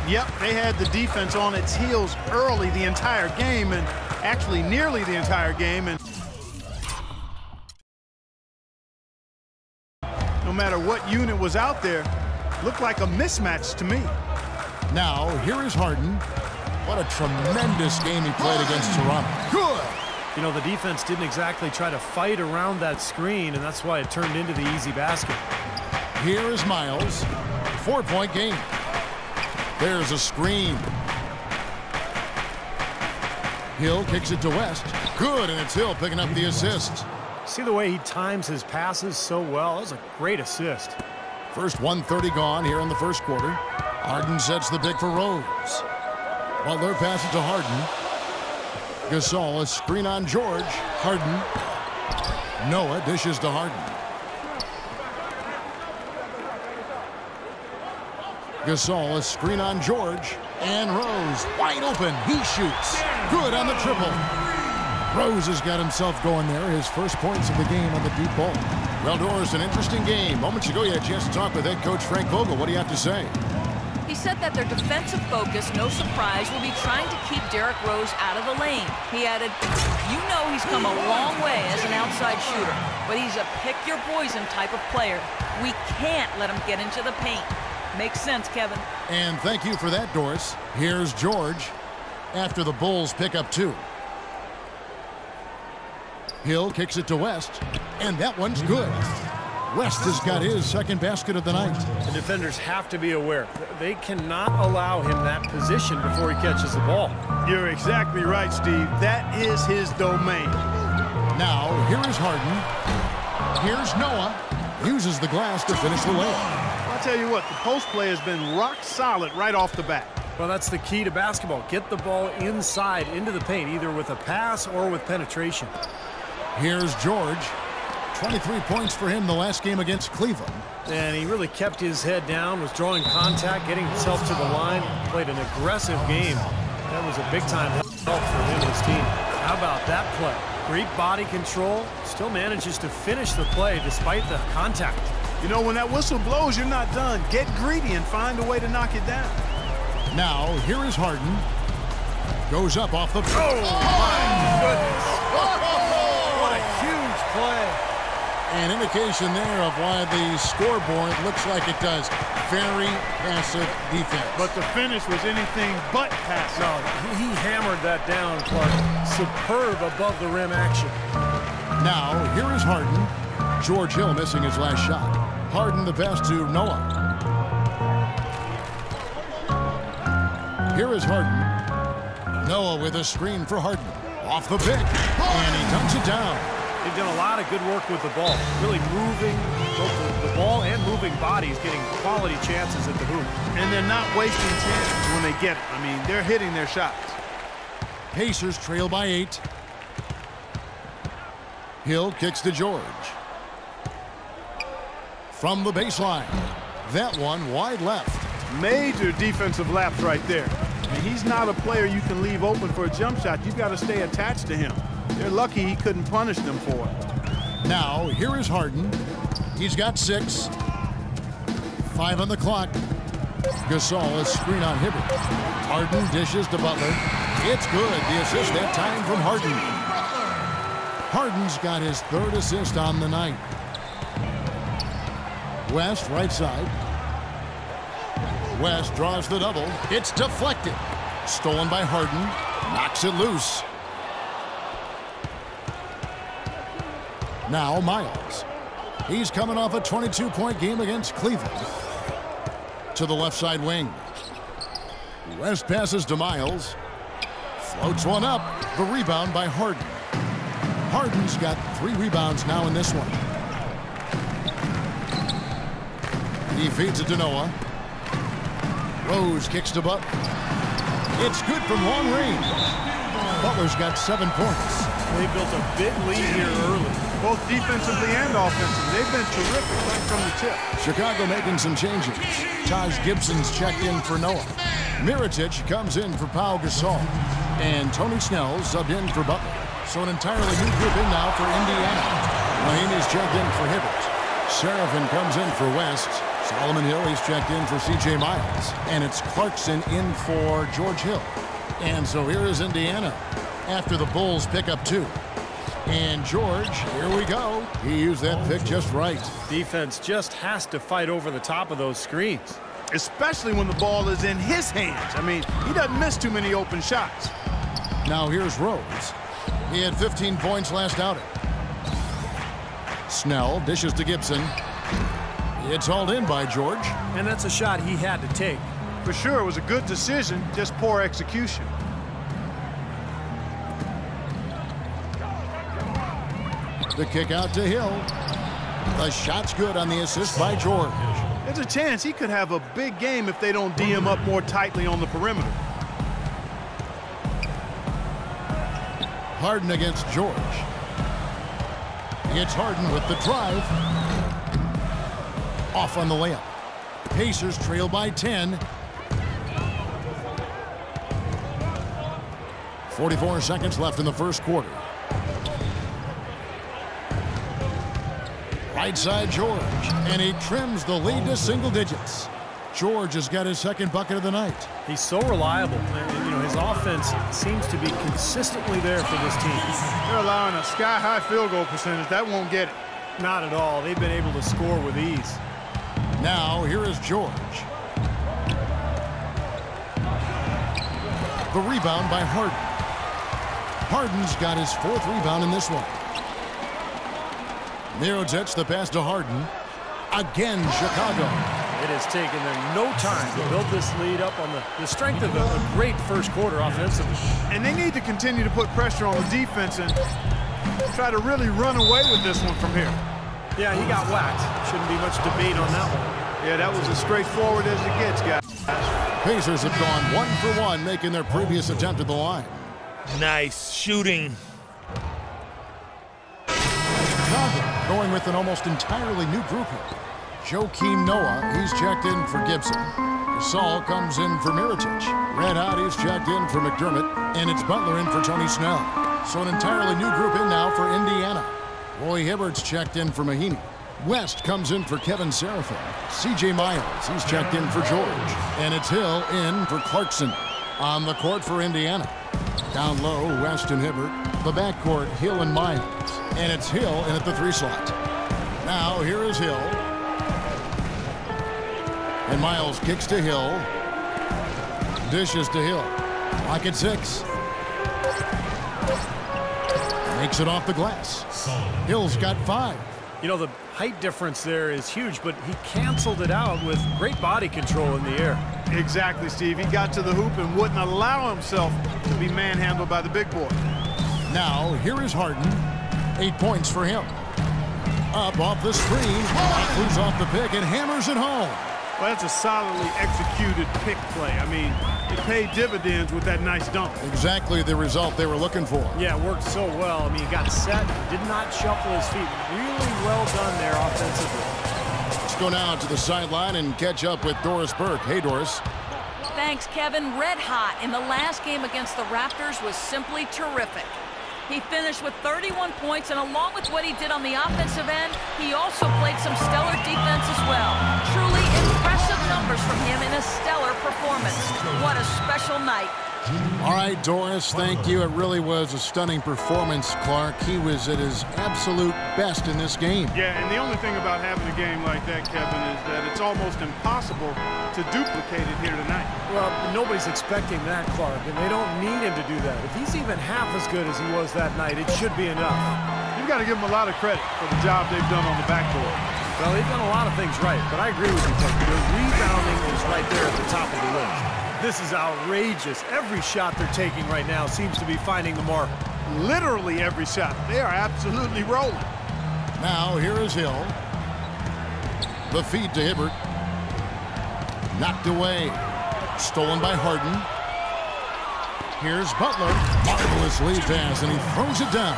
Yep, they had the defense on its heels early the entire game, and actually nearly the entire game. And no matter what unit was out there, looked like a mismatch to me. Now, here is Harden. What a tremendous game he played against Toronto. Good! You know, the defense didn't exactly try to fight around that screen, and that's why it turned into the easy basket. Here is Miles. 4-point game. There's a screen. Hill kicks it to West. Good, and it's Hill picking up the assist. See the way he times his passes so well? That was a great assist. First 1:30 gone here in the first quarter. Harden sets the pick for Rose. Butler passes to Harden. Gasol, a screen on George. Harden. Noah dishes to Harden. Gasol, a screen on George. And Rose, wide open. He shoots. Good on the triple. Rose has got himself going there. His first points of the game on the deep ball. Well, Doris, an interesting game. Moments ago, you had a chance to talk with head coach Frank Vogel. What do you have to say? He said that their defensive focus, no surprise, will be trying to keep Derrick Rose out of the lane. He added, you know he's come a long way as an outside shooter, but he's a pick-your-poison type of player. We can't let him get into the paint. Makes sense, Kevin. And thank you for that, Doris. Here's George after the Bulls pick up 2. Hill kicks it to West, and that one's good. West has got his second basket of the night. The defenders have to be aware. They cannot allow him that position before he catches the ball. You're exactly right, Steve. That is his domain. Now, here is Harden. Here's Noah. Uses the glass to finish the layup. I'll tell you what, the post play has been rock solid right off the bat. Well, that's the key to basketball. Get the ball inside into the paint, either with a pass or with penetration. Here's George. 23 points for him the last game against Cleveland. And he really kept his head down, was drawing contact, getting himself to the line, played an aggressive game. That was a big-time help for him and his team. How about that play? Great body control, still manages to finish the play despite the contact. You know, when that whistle blows, you're not done. Get greedy and find a way to knock it down. Now, here is Harden. Goes up off the... Oh, my goodness. What a huge play. An indication there of why the scoreboard looks like it does. Very passive defense. But the finish was anything but passive. No, he hammered that down, Clark. Superb above the rim action. Now, here is Harden. George Hill missing his last shot. Harden the pass to Noah. Here is Harden. Noah with a screen for Harden. Off the pick. And he dunks it down. They've done a lot of good work with the ball. Really moving both the ball and moving bodies, getting quality chances at the hoop. And they're not wasting chances when they get it. I mean, they're hitting their shots. Pacers trail by 8. Hill kicks to George. From the baseline. That one wide left. Major defensive lapse right there. And he's not a player you can leave open for a jump shot. You've got to stay attached to him. They're lucky he couldn't punish them for it. Now, here is Harden. He's got 6. 5 on the clock. Gasol, a screen on Hibbert. Harden dishes to Butler. It's good. The assist that time from Harden. Harden's got his 3rd assist on the night. West, right side. West draws the double. It's deflected. Stolen by Harden. Knocks it loose. Now Miles. He's coming off a 22-point game against Cleveland. To the left side wing. West passes to Miles. Floats one up. The rebound by Harden. Harden's got 3 rebounds now in this one. He feeds it to Noah. Rose kicks to Butler. It's good from long range. Butler's got 7 points. They built a big lead here early. Both defensively and offensively. They've been terrific right from the tip. Chicago making some changes. Taj Gibson's checked in for Noah. Mirotic comes in for Pau Gasol. And Tony Snell subbed in for Butler. So an entirely new group in now for Indiana. Mahaney's checked in for Hibbert. Serafin comes in for West. Solomon Hill, he's checked in for C.J. Miles. And it's Clarkson in for George Hill. And so here is Indiana after the Bulls pick up 2. And George, here we go. He used that pick just right. Defense just has to fight over the top of those screens. Especially when the ball is in his hands. I mean, he doesn't miss too many open shots. Now here's Rose. He had 15 points last outing. Snell dishes to Gibson. It's hauled in by George. And that's a shot he had to take. For sure, it was a good decision, just poor execution. The kick out to Hill. The shot's good on the assist by George. There's a chance he could have a big game if they don't D him up more tightly on the perimeter. Harden against George. It's Harden with the drive. Off on the layup. Pacers trail by 10. 44 seconds left in the first quarter. Right side George, and he trims the lead to single digits. George has got his second bucket of the night. He's so reliable. And, you know, his offense seems to be consistently there for this team. They're allowing a sky-high field goal percentage. That won't get it. Not at all. They've been able to score with ease. Now, here is George. The rebound by Harden. Harden's got his 4th rebound in this one. Mirotic, the pass to Harden. Again, Chicago. It has taken them no time to build this lead up on the strength of a great first quarter offensively. And they need to continue to put pressure on the defense and try to really run away with this one from here. Yeah, he got whacked. Shouldn't be much debate on that one. Yeah, that was as straightforward as it gets, guys. Pacers have gone 1 for 1, making their previous attempt at the line. Nice shooting. Chicago going with an almost entirely new group here. Joakim Noah, he's checked in for Gibson. Gasol comes in for Mirotic. Red Hot, he's checked in for McDermott. And it's Butler in for Tony Snell. So an entirely new group in now for Indiana. Roy Hibbert's checked in for Mahinmi. West comes in for Kevin Seraphin. C.J. Miles, he's checked in for George. And it's Hill in for Clarkson. On the court for Indiana. Down low, West and Hibbert. The backcourt, Hill and Miles. And it's Hill in at the 3 slot. Now, here is Hill. And Miles kicks to Hill. Dishes to Hill. Lock at 6. Makes it off the glass. Hill's got 5. You know, the height difference there is huge, but he canceled it out with great body control in the air. Exactly, Steve. He got to the hoop and wouldn't allow himself to be manhandled by the big boy. Now, here is Harden. 8 points for him. Up off the screen. Moves off the pick and hammers it home. Well, that's a solidly executed pick play. I mean, it paid dividends with that nice dunk. Exactly the result they were looking for. Yeah, it worked so well. I mean, he got set, did not shuffle his feet. Really well done there offensively. Let's go now to the sideline and catch up with Doris Burke. Hey, Doris. Thanks, Kevin. Red hot in the last game against the Raptors was simply terrific. He finished with 31 points, and along with what he did on the offensive end, he also played some stellar defense as well. Truly impressive numbers from him in a stellar performance. What a special night. All right, Doris, thank you. It really was a stunning performance, Clark. He was at his absolute best in this game. Yeah, and the only thing about having a game like that, Kevin, is that it's almost impossible to duplicate it here tonight. Well, nobody's expecting that, Clark, and they don't need him to do that. If he's even half as good as he was that night, it should be enough. You've got to give them a lot of credit for the job they've done on the backboard. Well, they've done a lot of things right, but I agree with you, Clark. The rebounding is right there at the top of the list. This is outrageous. Every shot they're taking right now seems to be finding the mark. Literally every shot. They are absolutely rolling. Now, here is Hill. The feed to Hibbert. Knocked away. Stolen by Harden. Here's Butler. Marvelous lead pass, and he throws it down.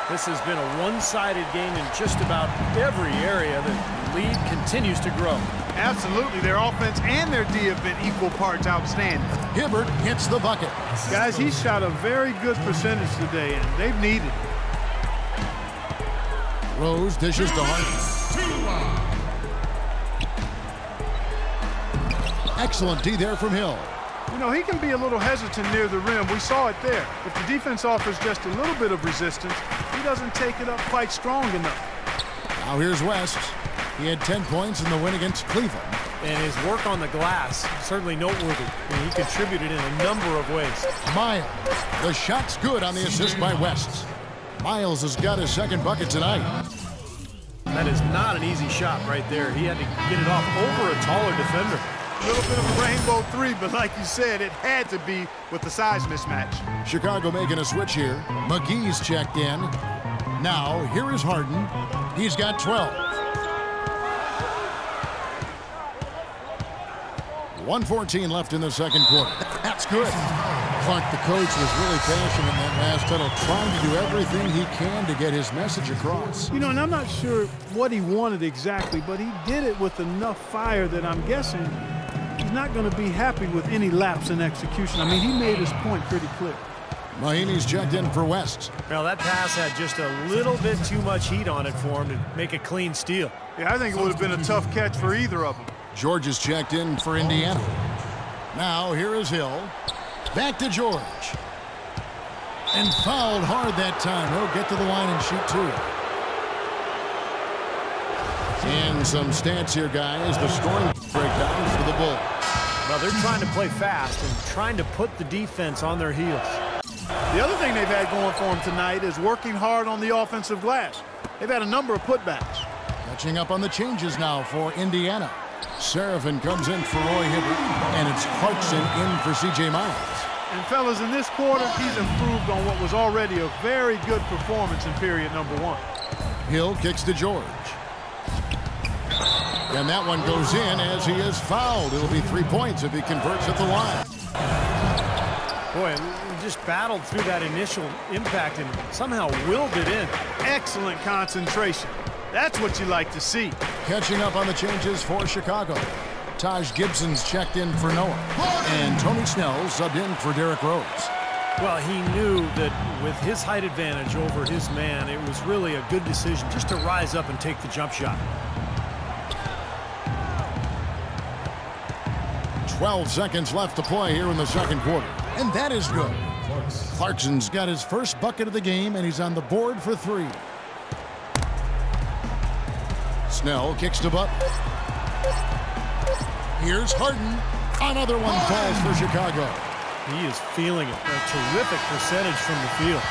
This has been a one-sided game in just about every area. The lead continues to grow. Absolutely. Their offense and their D have been equal parts outstanding. Hibbert hits the bucket. Guys, he shot a very good percentage today, and they've needed it. Rose dishes to Harden. Excellent D there from Hill. You know, he can be a little hesitant near the rim. We saw it there. If the defense offers just a little bit of resistance, he doesn't take it up quite strong enough. Now here's West. He had 10 points in the win against Cleveland. And his work on the glass, certainly noteworthy. And he contributed in a number of ways. Miles. The shot's good on the assist by West. Miles has got his second bucket tonight. That is not an easy shot right there. He had to get it off over a taller defender. A little bit of a rainbow three, but like you said, it had to be with the size mismatch. Chicago making a switch here. McGee's checked in. Now, here is Harden. He's got 12. 1:14 left in the second quarter. That's good. Clark, the coach, was really passionate in that last tunnel, trying to do everything he can to get his message across. You know, and I'm not sure what he wanted exactly, but he did it with enough fire that I'm guessing he's not going to be happy with any lapse in execution. I mean, he made his point pretty clear. Mahinmi's checked in for West. Well, that pass had just a little bit too much heat on it for him to make a clean steal. Yeah, I think it would have been a tough catch for either of them. George is checked in for Indiana. Now here is Hill. Back to George. And fouled hard that time. He'll get to the line and shoot two. And some stats here, guys. The scoring breakdowns for the Bulls. Well, they're trying to play fast and trying to put the defense on their heels. The other thing they've had going for them tonight is working hard on the offensive glass. They've had a number of putbacks. Catching up on the changes now for Indiana. Serafin comes in for Roy Hibbert, and it's Clarkson in for C.J. Miles. And fellas, in this quarter, he's improved on what was already a very good performance in period number one. Hill kicks to George. And that one goes in as he is fouled. It'll be 3 points if he converts at the line. Boy, we just battled through that initial impact and somehow willed it in. Excellent concentration. That's what you like to see. Catching up on the changes for Chicago. Taj Gibson's checked in for Noah. And Tony Snell subbed in for Derrick Rose. Well, he knew that with his height advantage over his man, it was really a good decision just to rise up and take the jump shot. 12 seconds left to play here in the second quarter. And that is good. Clarkson's got his first bucket of the game, and he's on the board for three. Snell kicks to Butler. Here's Harden. Another one falls for Chicago. He is feeling it. A terrific percentage from the field.